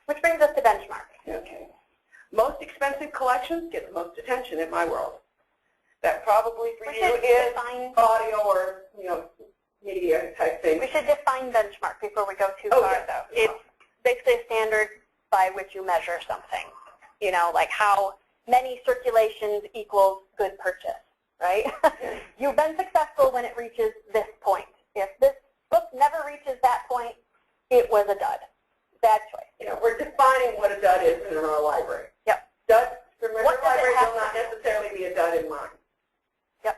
Which brings us to benchmark. Okay. Most expensive collections get the most attention in my world. That probably for you is audio or, media type thing. We should define benchmark before we go too far, though. It's basically a standard by which you measure something. Like how many circulations equals good purchase, right? You've been successful when it reaches this point. If this book never reaches that point, it was a dud. Bad choice. We're defining what a dud is in our library. Yep. Dud from your library will not necessarily be a dud in mine. Yep.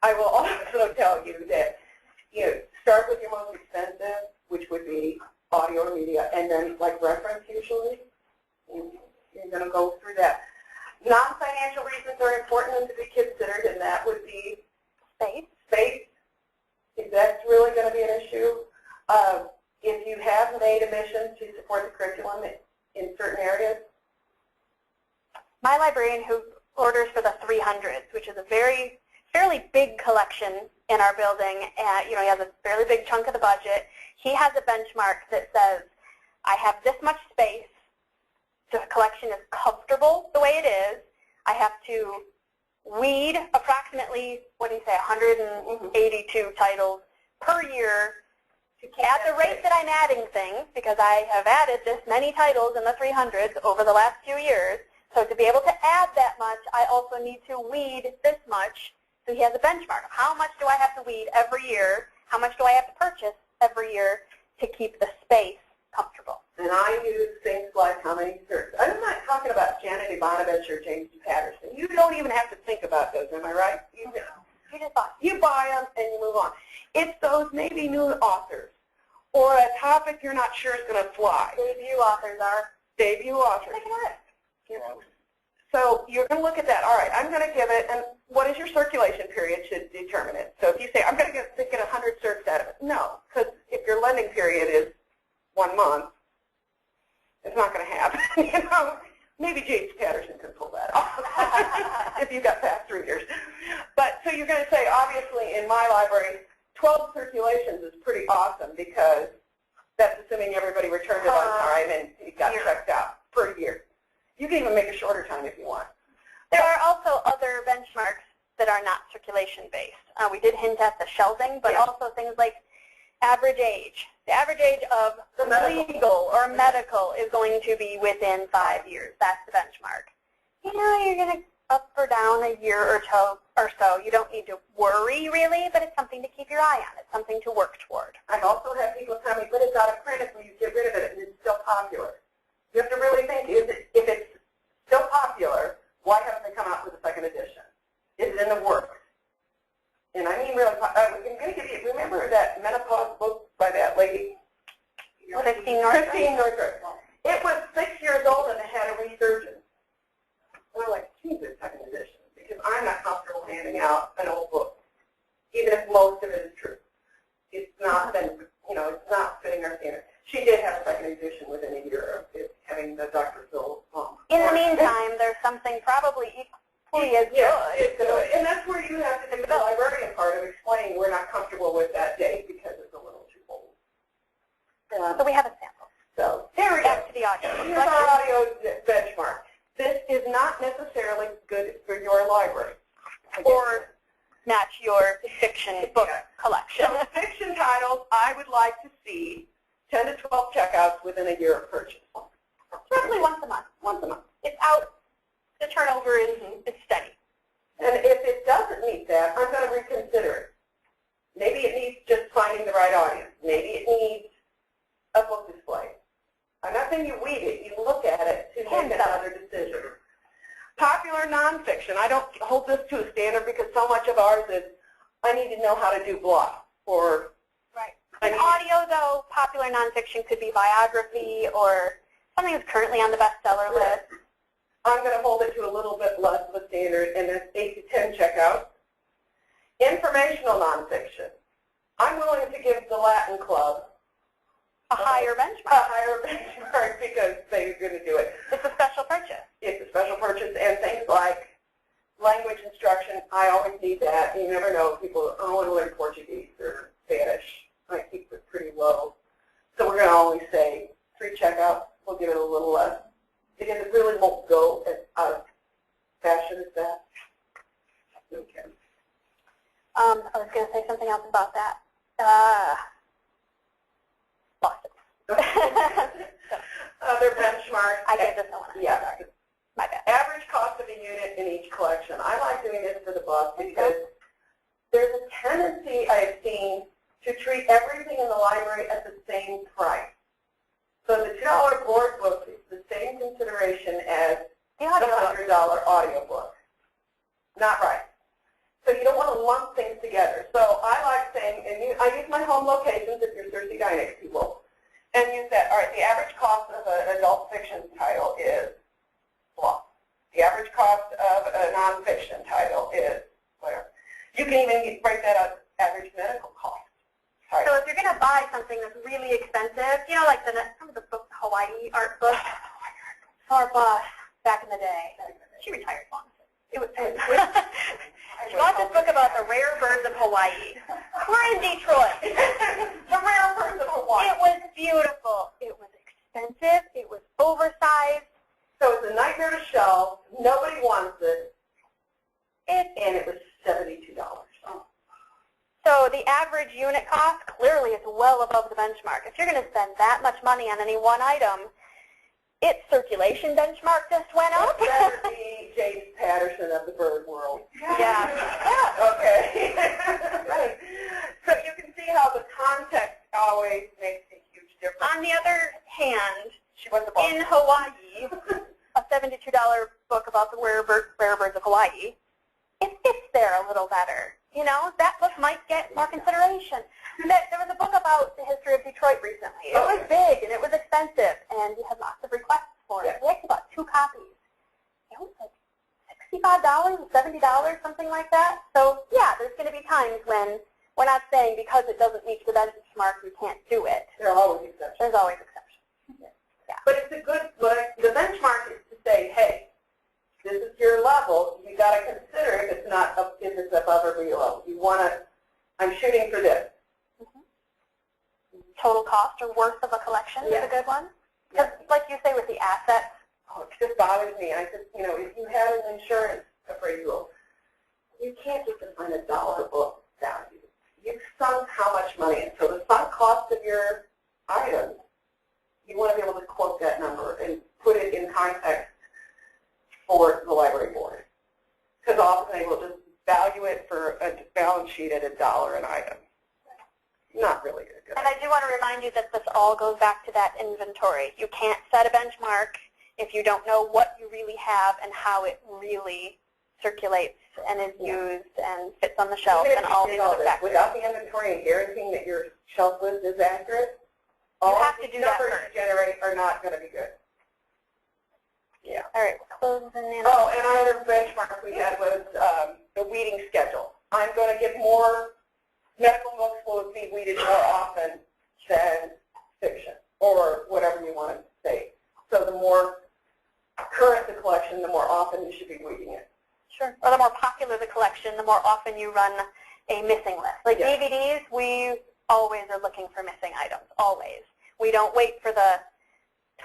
I will also tell you that start with your most expensive, which would be audio or media, and then like reference usually. You're going to go through that. Non-financial reasons are important to be considered, and that would be space. Space. If that's really going to be an issue. If you have made admissions to support the curriculum in certain areas. My librarian who orders for the 300s, which is a fairly big collection in our building, he has a fairly big chunk of the budget. He has a benchmark that says, I have this much space, the collection is comfortable the way it is, I have to weed approximately, 182 titles per year at the rate that I'm adding things, because I have added this many titles in the 300s over the last few years. So to be able to add that much, I also need to weed this much. So he has a benchmark of how much do I have to weed every year, how much do I have to purchase every year to keep the space comfortable. And I use things like how many certs. I'm not talking about Janet Ivanovich or James Patterson. You don't even have to think about those, am I right? You just buy. You buy them and you move on. It's those maybe new authors or a topic you're not sure is going to fly. Debut authors are. Debut authors. So you're going to look at that. All right, I'm going to give it, and what is your circulation period should determine it. So if you say, I'm going to get 100 certs out of it. No, because if your lending period is 1 month, it's not going to happen. Maybe James Patterson can pull that off if you got past 3 years. But so you're going to say, obviously, in my library, 12 circulations is pretty awesome because that's assuming everybody returned it on time and it got checked out for a year. You can even make a shorter time if you want. There are also other benchmarks that are not circulation-based. We did hint at the shelving, but also things like average age. The average age of legal or medical is going to be within 5 years. That's the benchmark. You're going to up or down a year or so. You don't need to worry, really, but it's something to keep your eye on. It's something to work toward. I've also had people tell me, but it's out of print if you get rid of it and it's still popular. You have to really think, if it's still popular, why haven't they come out with a second edition? Is it in the works? And I mean really, I'm going to give you, remember that menopause book by that lady? Christine Northrup. It was 6 years old and it had a resurgence. And I'm like, geez, it's second edition, because I'm not comfortable handing out an old book, even if most of it is true. It's not been, it's not fitting our standard. She did have a second edition within a year of it having the Dr. Phil bump. In the meantime, there's something probably equally as good. It's good. And that's where you have to do the librarian part of explaining we're not comfortable with that date because it's a little too old. So we have a sample. So there we go. Back to the audio. Here's our audio benchmark. This is not necessarily good for your library. Or match your fiction book collection. So fiction titles, I would like to see 10 to 12 checkouts within a year of purchase. Roughly once a month. Once a month. It's out. The turnover is steady. And if it doesn't meet that, I'm going to reconsider it. Maybe it needs just finding the right audience. Maybe it needs a book display. I'm not saying you read it. You look at it to make another decision. Popular nonfiction. I don't hold this to a standard because so much of ours is I need to know how to do blah or in audio, though, popular nonfiction could be biography or something that's currently on the bestseller list. I'm going to hold it to a little bit less of a standard, and there's 8 to 10 checkouts. Informational nonfiction. I'm willing to give the Latin Club a higher benchmark. A higher benchmark because they're going to do it. It's a special purchase. It's a special purchase, and things like language instruction, I always need that. You never know. People want to learn Portuguese or Spanish. I keep it pretty low. So we're going to always say 3 checkouts. We'll give it a little little less, because it really won't go as out of fashion as that. Okay. I was going to say something else about that. Lost it. Other benchmarks. I get this one. Yeah. Sorry. My bad. Average cost of a unit in each collection. I like doing this for the bus because there's a tendency I've seen to treat everything in the library at the same price. So the $2 board book is the same consideration as the $100 audiobook. Not right. So you don't want to lump things together. So I like saying, and I use my home locations if you're Cersei Dynex people, and use that. All right, the average cost of an adult fiction title is blah. The average cost of a nonfiction title is whatever. You can even break that out average medical cost. Right. So if you're going to buy something that's really expensive, you know, like the book, Hawaii art book, our boss back in the day, she retired long. She bought this book about the rare birds of Hawaii. We're in Detroit. The rare birds of Hawaii. It was beautiful. It was expensive. It was oversized. So it's a nightmare to shelve. Nobody wants it. And it was $72. Oh. So the average unit cost clearly is well above the benchmark. If you're going to spend that much money on any one item, its circulation benchmark just went up. That would be James Patterson of the bird world. Yeah. Okay. Right. So you can see how the context always makes a huge difference. On the other hand, she was a in Hawaii, a $72 book about the rare birds of Hawaii, it fits there a little better. You know, that book might get more consideration. There was a book about the history of Detroit recently. It was big and it was expensive, and we had lots of requests for it. We actually bought 2 copies. It was like $65, $70, something like that. So, yeah, there's going to be times when we're not saying because it doesn't meet the benchmark we can't do it. There are always exceptions. There's always exceptions. Yeah. But it's a good, the benchmark is to say, hey, this is your level. You got to consider if it's not up, if it's above or below. You want to. I'm shooting for this. Total cost or worth of a collection is a good one. Because, like you say, with the assets. Oh, it just bothers me. I just, you know, if you have an insurance appraisal, you can't just define a dollar book value. You've sunk how much money in. So the sunk cost of your items, you want to be able to quote that number and put it in context for the library board. Because often they will just value it for a balance sheet at $1 an item. Not really good. And I do want to remind you that this all goes back to that inventory. You can't set a benchmark if you don't know what you really have and how it really circulates and is used and fits on the shelf and all these other factors. Without the inventory and guaranteeing that your shelf list is accurate, you all have the to do that numbers first. you generate are not going to be good. Yeah. All right, close and then. Oh, and another benchmark we had was the weeding schedule. I'm going to get more medical books will be weeded more often than fiction, or whatever you want to say. So the more current the collection, the more often you should be weeding it. Sure. Or the more popular the collection, the more often you run a missing list. Like DVDs, we always are looking for missing items, always. We don't wait for the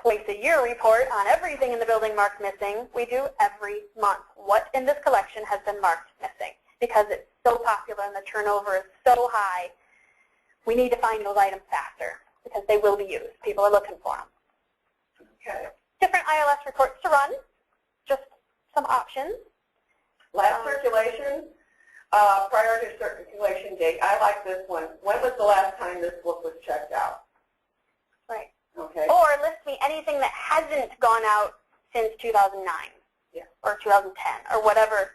twice-a-year report on everything in the building marked missing. We do every month. What in this collection has been marked missing? Because it's so popular and the turnover is so high, we need to find those items faster because they will be used. People are looking for them. Okay. Different ILS reports to run, just some options. Last circulation, prior to circulation date. I like this one. When was the last time this book was checked out? Right. Okay. Or list me anything that hasn't gone out since 2009 or 2010 or whatever.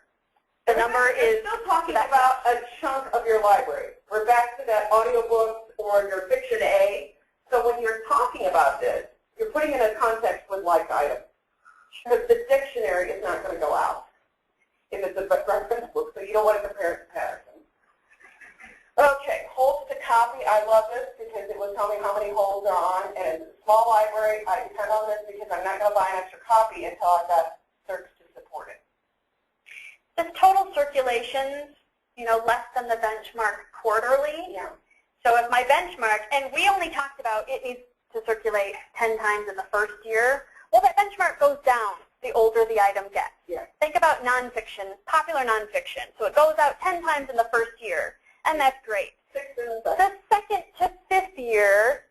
The number is still talking about a chunk of your library. We're back to that audiobooks or your fiction A. So when you're talking about this, you're putting it in a context with like items. Because the dictionary is not going to go out if it's a reference book, so you don't want to compare it to Patterson. Okay, holds to copy. I love this because it will tell me how many holds are on. And it's a small library. I depend on this because I'm not going to buy an extra copy until I've got certs to support it. the total circulations, less than the benchmark quarterly. Yeah. So if my benchmark, and we only talked about it needs to circulate 10 times in the first year. Well, that benchmark goes down the older the item gets. Yeah. Think about nonfiction, popular nonfiction. So it goes out 10 times in the first year, and that's great. The second to fifth year,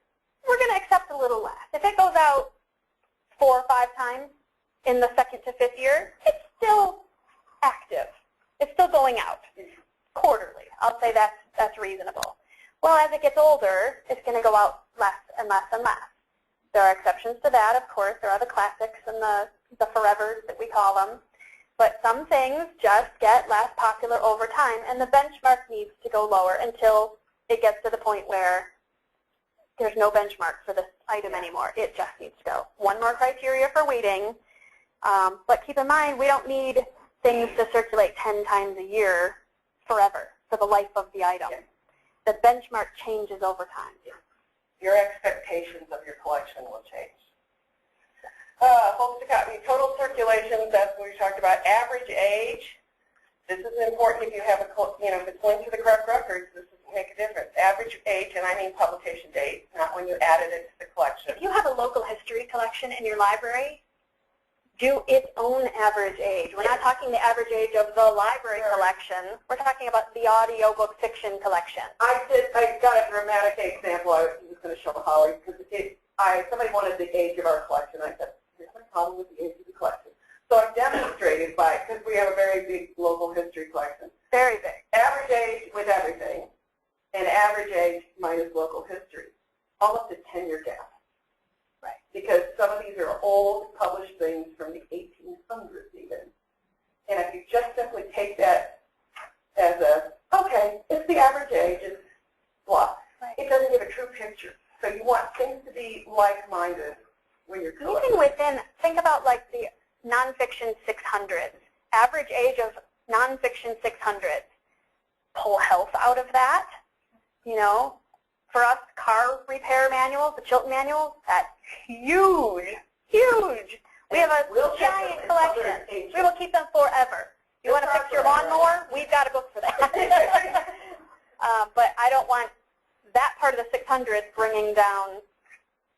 we're going to accept a little less. If it goes out 4 or 5 times in the second to fifth year, it's still active. It's still going out quarterly. I'll say that's reasonable. Well, as it gets older, it's going to go out less and less and less. There are exceptions to that, of course. There are the classics and the forevers that we call them. But some things just get less popular over time, and the benchmark needs to go lower until it gets to the point where there's no benchmark for this item anymore. It just needs to go. One more criteria for weighting, but keep in mind we don't need things to circulate 10 times a year forever for the life of the item. Yeah. The benchmark changes over time. Yeah. Your expectations of your collection will change. Total circulation, that's what we talked about. Average age, this is important if you have if it's linked to the correct records, this will make a difference. Average age, and I mean publication date, not when you added it to the collection. If you have a local history collection in your library, do its own average age. We're not talking the average age of the library collection. We're talking about the audiobook fiction collection. I got a dramatic example I was going to show Holly because somebody wanted the age of our collection. I said, here's my problem with the age of the collection. So I demonstrated because we have a very big local history collection. Very big. Average age with everything, and average age minus local history. Almost a 10-year gap. Right. Because some of these are old published things from the 1800s even. And if you just simply take that as okay, it's the average age, it's blah. Right. It doesn't give a true picture. So you want things to be like-minded when you're collecting. Even within, think about like the nonfiction 600s. Average age of nonfiction 600s. Pull health out of that, For us, car repair manuals, the Chilton manuals, that's huge, huge. We have a giant collection. We will keep them forever. You want to fix your lawnmower? We've got a book for that. But I don't want that part of the 600s bringing down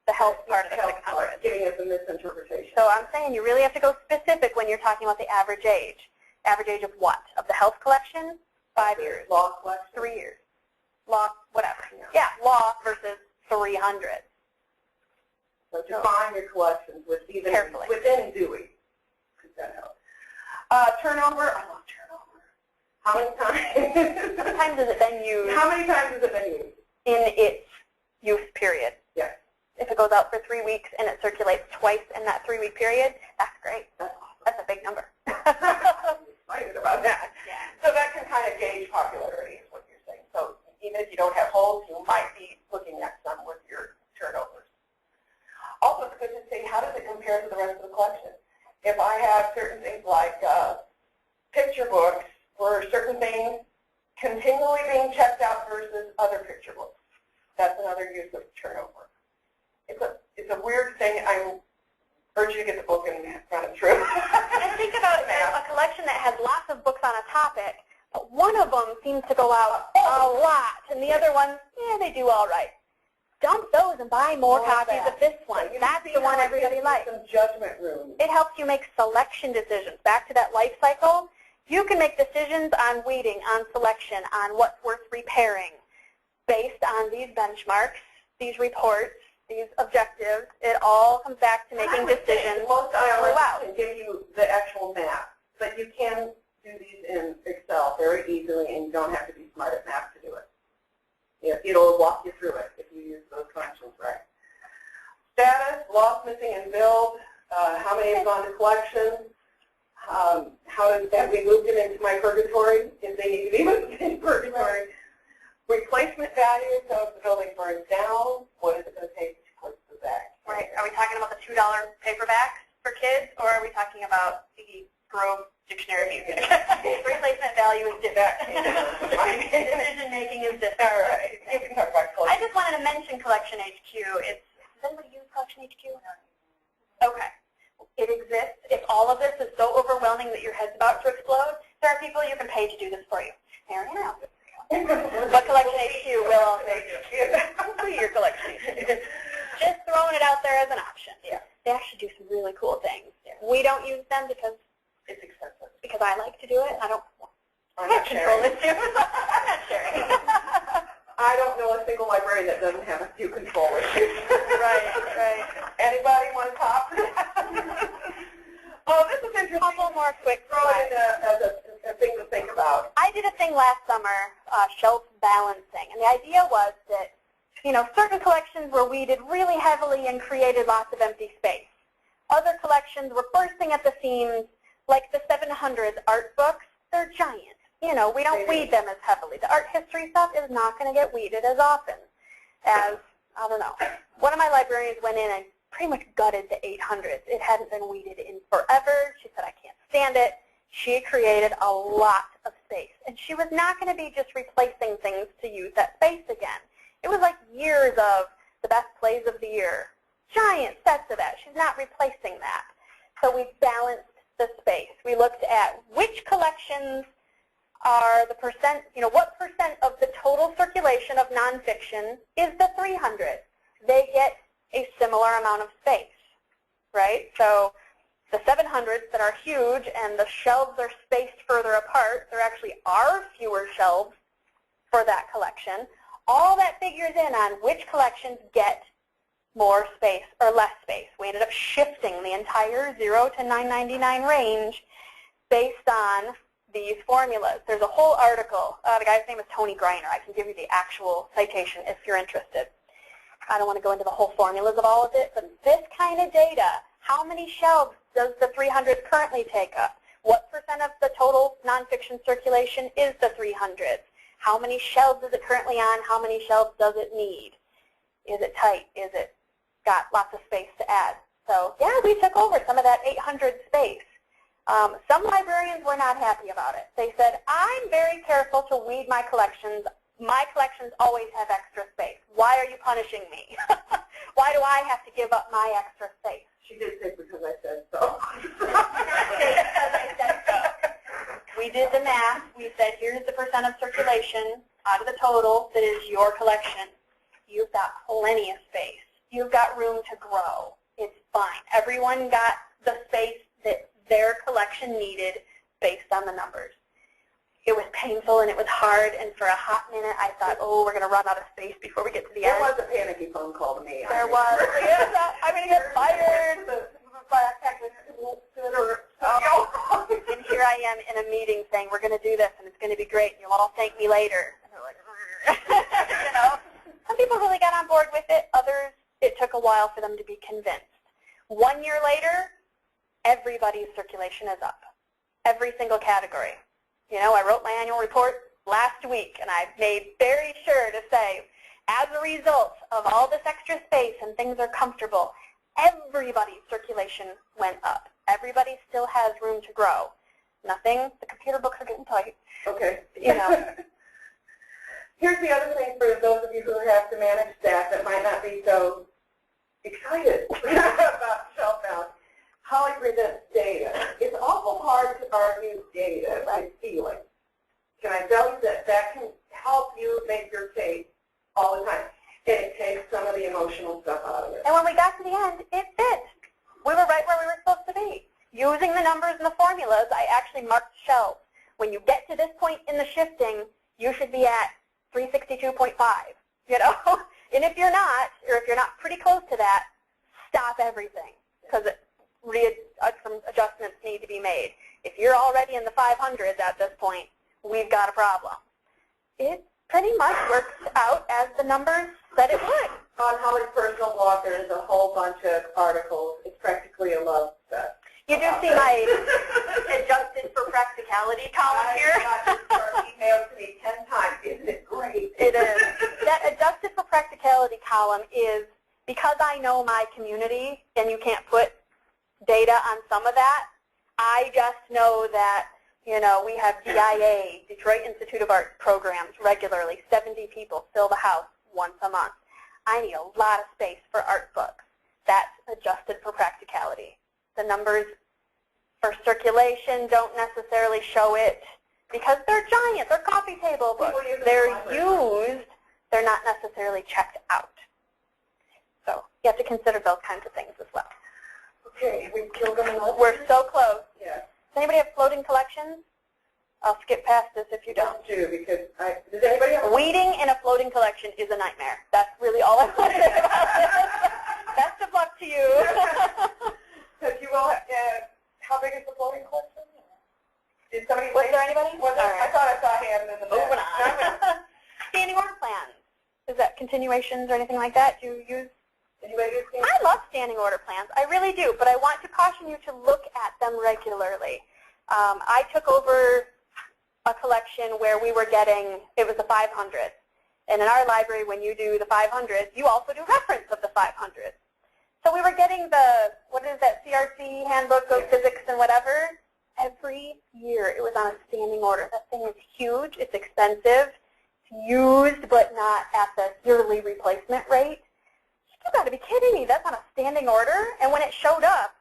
the health part of the 600s. Giving us a misinterpretation. So I'm saying you really have to go specific when you're talking about the average age. Average age of what? Of the health collection? 5 years. Law collection? 3 years. Law, whatever. Yeah, law versus 300. So define your collections within Dewey. That helps. Turnover. I love turnover. How many times? How many times has it been used? How many times has it been used? In its use period. Yes. If it goes out for 3 weeks and it circulates twice in that 3-week period, that's great. That's a big number. I'm excited about that. Yeah. So that can kind of gauge popularity is what you're saying. So even if you don't have holds, you might be looking at some with your turnovers. Also, it's good to see how does it compare to the rest of the collection. If I have certain things like picture books or certain things continually being checked out versus other picture books, that's another use of turnover. It's a weird thing. I urge you to get the book and run it through. And think about a collection that has lots of books on a topic, but one of them seems to go out a lot, and the other ones, they do all right. Dump those and buy more copies of this one. That's the one everybody likes. Some judgment room. It helps you make selection decisions. Back to that life cycle, you can make decisions on weighting, on selection, on what's worth repairing based on these benchmarks, these reports, these objectives. It all comes back to making decisions Most ILS throughout. can give you the actual map, but you can do these in Excel very easily, and you don't have to be smart at math to do it. It'll walk you through it if you use those functions right. Status, lost, missing, and billed. How many have gone to collection? How have we moved it into my purgatory? If they need to be moved into purgatory. Replacement values, so if the building burns down, what is it going to take to put the back? Right. Are we talking about the $2 paperbacks for kids, or are we talking about the Grove Dictionary music? Replacement value is different. Decision making is different. All right. You can talk about collection. I just wanted to mention Collection HQ. Does anybody use Collection HQ? Okay. It exists. If all of this is so overwhelming that your head's about to explode, there are people you can pay to do this for you. Fair enough. But Collection HQ will also complete your collection. Just throwing it out there as an option. Yeah. They actually do some really cool things. We don't use them because It's expensive. because I like to do it. I don't I'm have not control sharing. issues. I'm not sharing. I don't know a single librarian that doesn't have a few control issues. Right. Anybody want to talk? Oh, this is interesting. A couple more quick Throw it in as a thing to think about. I did a thing last summer, shelf balancing, and the idea was that, certain collections were weeded really heavily and created lots of empty space. Other collections were bursting at the seams, like the 700s art books. They're giant. We don't weed them as heavily. The art history stuff is not going to get weeded as often as, I don't know. One of my librarians went in and pretty much gutted the 800s. It hadn't been weeded in forever. She said, I can't stand it. She created a lot of space. And she was not going to be just replacing things to use that space again. It was like years of the best plays of the year. Giant sets of that. She's not replacing that. So we balanced the space. We looked at which collections are the percent, what percent of the total circulation of nonfiction is the 300. They get a similar amount of space, right? So the 700s that are huge and the shelves are spaced further apart, there actually are fewer shelves for that collection. All that figures in on which collections get more space or less space. We ended up shifting the entire 0 to 999 range based on these formulas. There's a whole article. The guy's name is Tony Greiner. I can give you the actual citation if you're interested. I don't want to go into the whole formulas of all of it, but this kind of data, how many shelves does the 300 currently take up? What percent of the total nonfiction circulation is the 300? How many shelves is it currently on? How many shelves does it need? Is it tight? Is it got lots of space to add? So yeah, we took over some of that 800 space. Some librarians were not happy about it. They said, I'm very careful to weed my collections. My collections always have extra space. Why are you punishing me? Why do I have to give up my extra space? She did say because I said so. Because I said so. We did the math. We said, here's the percent of circulation out of the total that is your collection. You've got plenty of space. You've got room to grow. It's fine. Everyone got the space that their collection needed based on the numbers. It was painful and it was hard, and for a hot minute I thought, oh, we're going to run out of space before we get to the end. There was a panicky phone call to me. There was. I'm going to get fired. And here I am in a meeting saying, we're going to do this and it's going to be great and you'll all thank me later. And they're like, Some people really got on board with it. Others, it took a while for them to be convinced. 1 year later, everybody's circulation is up. Every single category. I wrote my annual report last week, and I made very sure to say, as a result of all this extra space and things are comfortable, everybody's circulation went up. Everybody still has room to grow. Nothing, the computer books are getting tight. Okay. Here's the other thing for those of you who have to manage staff that might not be so excited about shelf balance. Holly presents data. It's awful hard to argue data by feeling. Can I tell you that that can help you make your case all the time? And it takes some of the emotional stuff out of it. And when we got to the end, it fit. We were right where we were supposed to be. Using the numbers and the formulas, I actually marked shelves. When you get to this point in the shifting, you should be at 362.5, And if you're not, or if you're not pretty close to that, stop everything, because some adjustments need to be made. If you're already in the 500s at this point, we've got a problem. It pretty much works out as the numbers said it would. On Holly's personal blog, there is a whole bunch of articles. It's practically a love fest. You do see my adjusted for practicality column here. I got this emailed to me 10 times. Isn't it great? It is. That adjusted for practicality column is because I know my community, and you can't put data on some of that. I just know that, we have DIA, Detroit Institute of Art programs regularly. 70 people fill the house once a month. I need a lot of space for art books. That's adjusted for practicality. The numbers for circulation don't necessarily show it because they're giant. They're coffee table books. They're used. They're not necessarily checked out. So you have to consider those kinds of things as well. Okay, we've killed them enough. We're so close. Yeah. Does anybody have floating collections? I'll skip past this if you don't. Do because does anybody have? Weeding in a floating collection is a nightmare. That's really all I want to say about this. Best of luck to you. Because you will. How big is the floating collection? Did somebody? Was there anybody? Was there? Right. I thought I saw a hand in the back. Moving on. Standing order plans. Is that continuations or anything like that? Do you use? Anybody use? I love standing order plans. I really do, but I want to caution you to look at them regularly. I took over a collection where we were getting, it was the 500. And in our library, when you do the 500, you also do reference of the 500. So we were getting the, what is that, CRC handbook of physics and whatever. Every year it was on a standing order. That thing is huge. It's expensive. It's used, but not at the yearly replacement rate. You got to be kidding me. That's on a standing order. And when it showed up,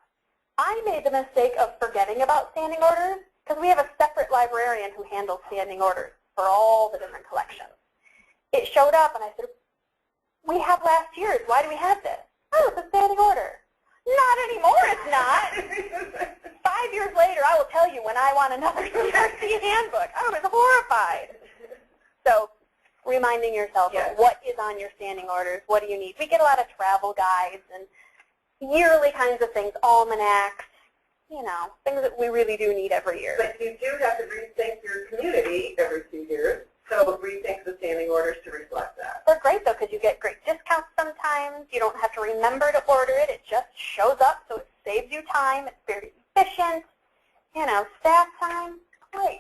I made the mistake of forgetting about standing orders because we have a separate librarian who handles standing orders for all the different collections. It showed up and I said, we have last year's. Why do we have this? Oh, it's a standing order. Not anymore, it's not. 5 years later, I will tell you when I want another CRC handbook. I was horrified. So reminding yourself of what is on your standing orders, what do you need. We get a lot of travel guides and yearly kinds of things, almanacs, you know, things that we really do need every year. But you do have to rethink your community every 2 years, so rethink the standing orders to reflect that. They're great, though, because you get great discounts sometimes. You don't have to remember to order it. It just shows up, so it saves you time. It's very efficient. You know, staff time, great.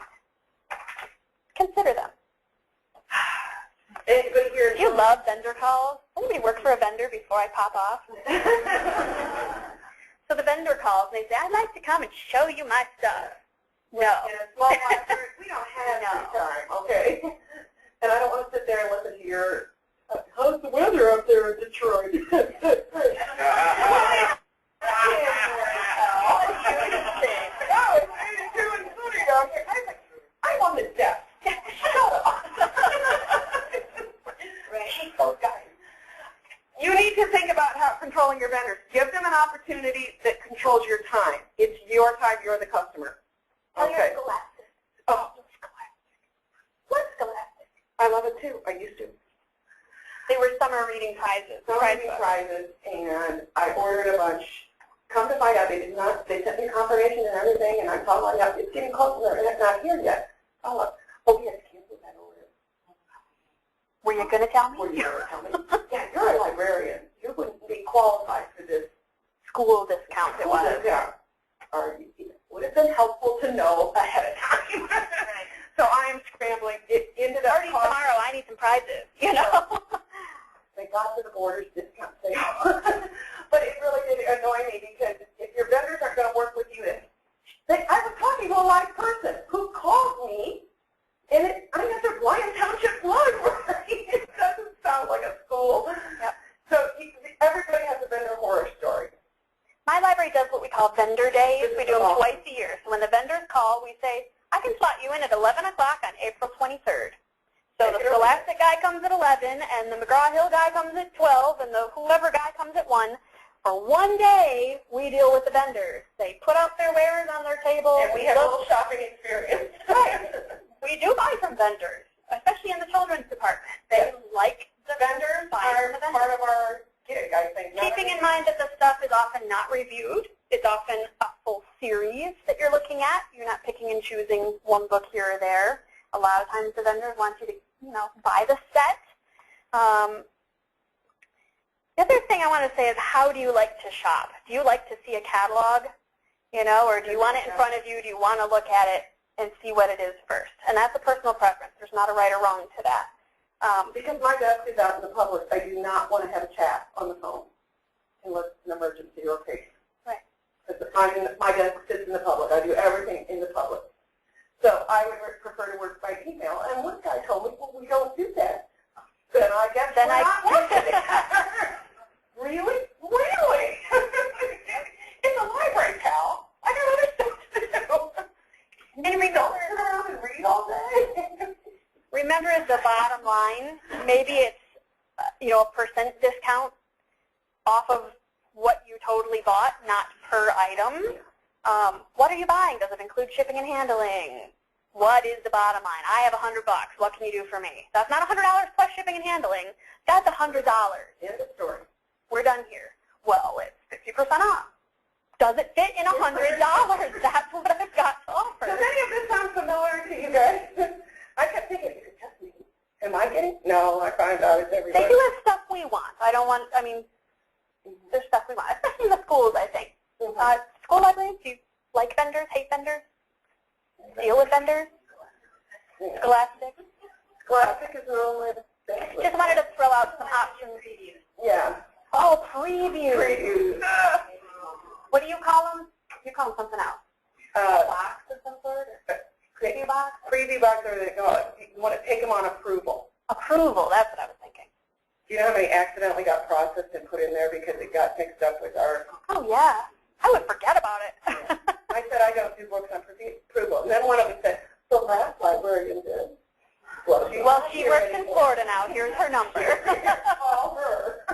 Consider them. Anybody here? Do you love vendor calls? Anybody work for a vendor before I pop off? So the vendor calls, and they say, I'd like to come and show you my stuff. No. In a small library, we don't have time, okay? And I don't want to sit there and listen to your, how's the weather up there in Detroit? I'm on the desk. Shut up. Right. Those guys. You need to think about how controlling your vendors. Give them an opportunity that controls your time. It's your time. You're the customer. Okay. Scholastic. Oh, What's Scholastic? I love it too. I used to. They were summer reading prizes. Prizes, and I ordered a bunch. Come to find out, they did not. They sent me confirmation and everything, and I'm telling out it's getting close, and they're not here yet. Oh, we had to cancel that order. Were you going to tell me? Were you going to tell me? Yeah, you're a librarian. You wouldn't be qualified for this School discount it was. Yeah. Or it would have been helpful to know ahead of time. So I'm scrambling. It ended up Already tomorrow, I need some prizes, you know. They got to the borders discount sale. But it really did annoy me because if your vendors aren't going to work with you, I was talking to a live person who called me, and I'm at the Bryan Township Library. It doesn't sound like a school. Yep. So everybody has a vendor horror story. My library does what we call vendor days. We do them twice a year. So when the vendors call, we say, I can slot you in at 11 o'clock on April 23rd. So the Scholastic guy comes at 11, and the McGraw-Hill guy comes at 12, and the whoever guy comes at 1. For one day, we deal with the vendors. They put out their wares on their table. And we have a little shopping experience. Right. We do buy from vendors, especially in the children's department. They like the vendors. Are part of our gig, I think. Keeping in mind that the stuff is often not reviewed. It's often a full series that you're looking at. You're not picking and choosing one book here or there. A lot of times the vendors want you to, buy the set. The other thing I want to say is, how do you like to shop? Do you like to see a catalog, or do you want it in front of you? Do you want to look at it and see what it is first? And that's a personal preference. There's not a right or wrong to that. Because my desk is out in the public, I do not want to have a chat on the phone unless it's an emergency or case. Right. Because my desk sits in the public. I do everything in the public. So I would prefer to work by email. And one guy told me, well, we don't do that. Then I guess we're not working together. Really? Really? It's a library, pal. I got other stuff to do. And we don't sit around and read all day. Remember, the bottom line, maybe it's, a % discount off of what you totally bought, not per item. What are you buying? Does it include shipping and handling? What is the bottom line? I have $100. What can you do for me? That's not $100 plus shipping and handling. That's $100. End of story. We're done here. Well, it's 50% off. Does it fit in $100? That's what I've got to offer. Does any of this sound familiar to you guys? I kept thinking, is it just me? Am I getting? No, I find out it's everybody. They do have stuff we want. I mean, there's stuff we want, especially in the schools, I think. School libraries, do you like vendors, hate vendors? Deal with vendors? Scholastic? Scholastic is normally the best. Just wanted to throw out some options. Yeah. Oh, previews. Previews. What do you call them? You call them something else. A box of some sort? Preview box? Preview box, or they call it. You want to take them on approval. Approval, that's what I was thinking. Do you know how many accidentally got processed and put in there because it got mixed up with our... Oh, yeah. I would forget about it. I said, I don't do books on approval. And then one of them said, the last librarian did. Well, she works in Florida now. Here's her number. Call her.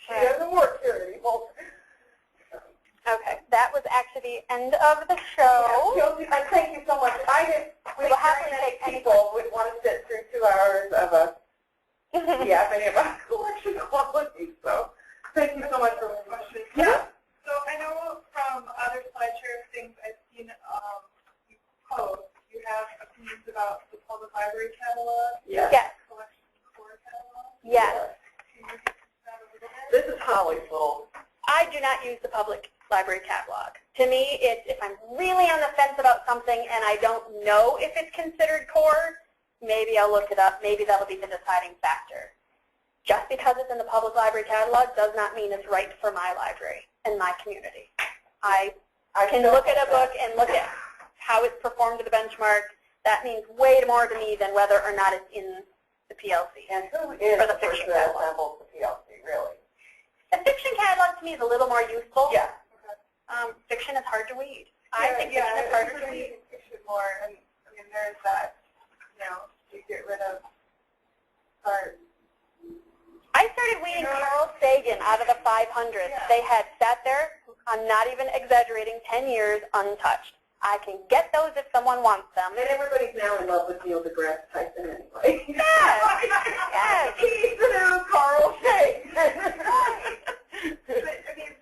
She doesn't work here anymore. Okay, that was actually the end of the show. Yeah, thank you so much. We will happily take people would want to sit through 2 hours of a many of our collection quality. So thank you so much for the questions. Yeah. So I know from other SlideShare things I've seen you post, you have opinions about the public library catalog. Yes. Yes. Collection core catalog. Yes. Can you get that a little bit? This is Holly's little. I do not use the public library catalog. To me, it's if I'm really on the fence about something and I don't know if it's considered core, maybe I'll look it up. Maybe that'll be the deciding factor. Just because it's in the public library catalog does not mean it's right for my library and my community. I can look at a book and look at how it's performed to the benchmark. That means way more to me than whether or not it's in the PLC. And who is for the the person fiction that catalog. assembles the PLC, really? The fiction catalog to me is a little more useful. Yeah. Fiction is hard to read. I think fiction is harder to read. Fiction more, and I mean there's that, you get rid of parts. I started reading Carl Sagan out of the 500. Yeah. They had sat there, I'm not even exaggerating, 10 years untouched. I can get those if someone wants them. And everybody's now in love with Neil deGrasse Tyson anyway. Yes. Yes. He's the new Carl Sagan. But, I mean,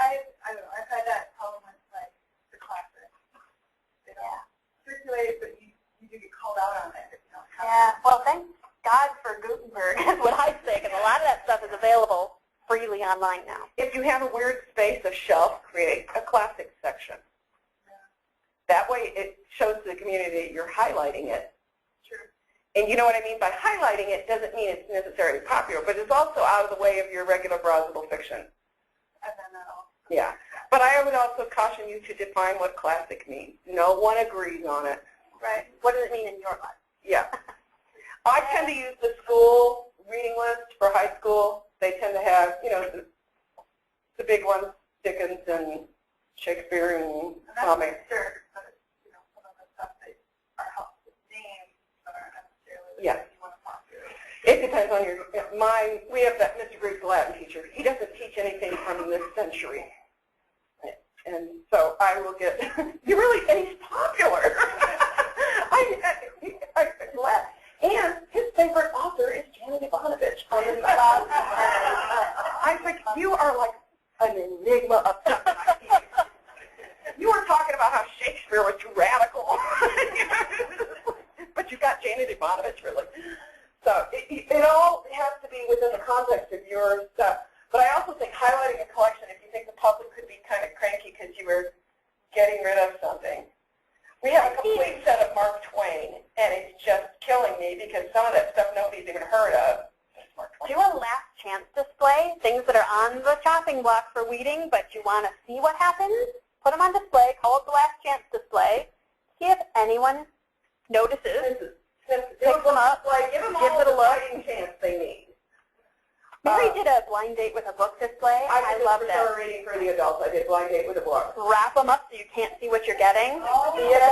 I don't know, I've had that problem with, like, the classics. They don't circulate, but you do get called out on it. Yeah. Well, thank God for Gutenberg is what I say, because a lot of that stuff is available freely online now. If you have a weird space, a shelf, create a classics section. That way it shows to the community that you're highlighting it. Sure. And you know what I mean by highlighting it doesn't mean it's necessarily popular, but it's also out of the way of your regular browsable fiction. I've done that also. Yeah. But I would also caution you to define what classic means. No one agrees on it. Right. What does it mean in your life? Yeah. I tend to use the school reading list for high school. They tend to have, the big ones, Dickens and Shakespeare and comics. Sure. Some of the stuff that are helpful names are necessarily Yeah. you want to talk through. It depends on we have that Mr. Greek's Latin teacher. He doesn't teach anything from this century. And so I will get, and he's popular. And his favorite author is Janet Ivanovich. I think you are like an enigma of something. You were talking about how Shakespeare was too radical. But you got Janet Ivanovich, really. So it all has to be within the context of your stuff. But I also think highlighting a collection, if you think the public could be kind of cranky because you were getting rid of something. We have a complete set of Mark Twain, and it's just killing me because some of that stuff nobody's even heard of. Do a last chance display, things that are on the chopping block for weeding, but you want to see what happens. Put them on display, call it the last chance display. See if anyone notices. Pick them up, give them gives all it a the look. fighting chance they need. Mary did a blind date with a book display. I loved it. I did reading for the adults. I did blind date with a book. Wrap them up so you can't see what you're getting. Oh, See the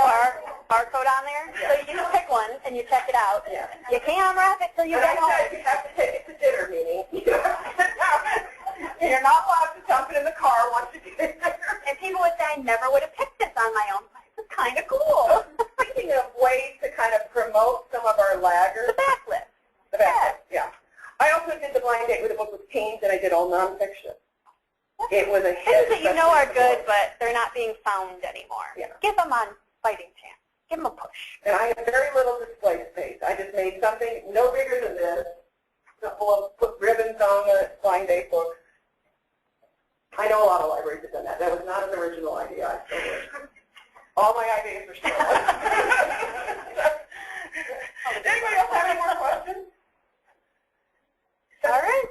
barcode on there? Yeah. So you just pick one and you check it out. Yeah. You can't unwrap it till you And get I home. said you have to take it to dinner meeting. You're not allowed to dump it in in the car once you get there. And people would say, I never would have picked this on my own. This is kind of cool. Speaking of ways to kind of promote some of our laggards. The backlist. The backlist, yeah. I also did the blind date with a book with teens, and I did all nonfiction. It was a hit. Things that you know are good, but they're not being found anymore. Yeah. Give them on Fighting Chance. Give them a push. And I have very little display space. I just made something no bigger than this, a couple of put ribbons on the blind date book. I know a lot of libraries have done that. That was not an original idea. I still wish. All my ideas are still. Anybody else have any more questions? All right.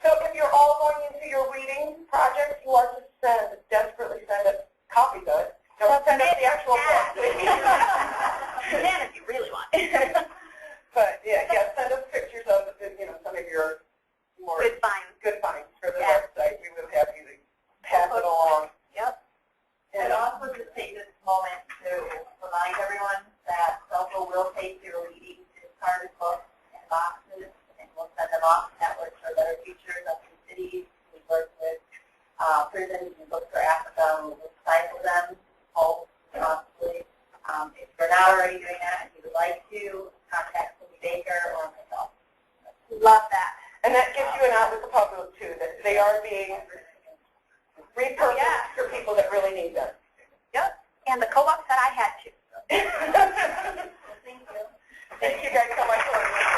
So if you're all going into your reading project, you are to desperately send us copies of it. Don't send us the actual book. Then if you really want. But yeah, send us pictures of some of your more Good finds. for the website. We would have you to pass it along. Yep. And also just take this moment to remind everyone that SELCO will take your reading card books and boxes, and we'll send them off networks for better futures up in cities. We work with prisons and books for Africa, and we'll recycle them all responsibly. If you're not already doing that and you would like to, contact Cindy Baker or myself. Love that. And that gives you an out with the public too, that they are being repurposed for people that really need them. Yep. And the co-op said I had to. Thank you. Thank you guys so much for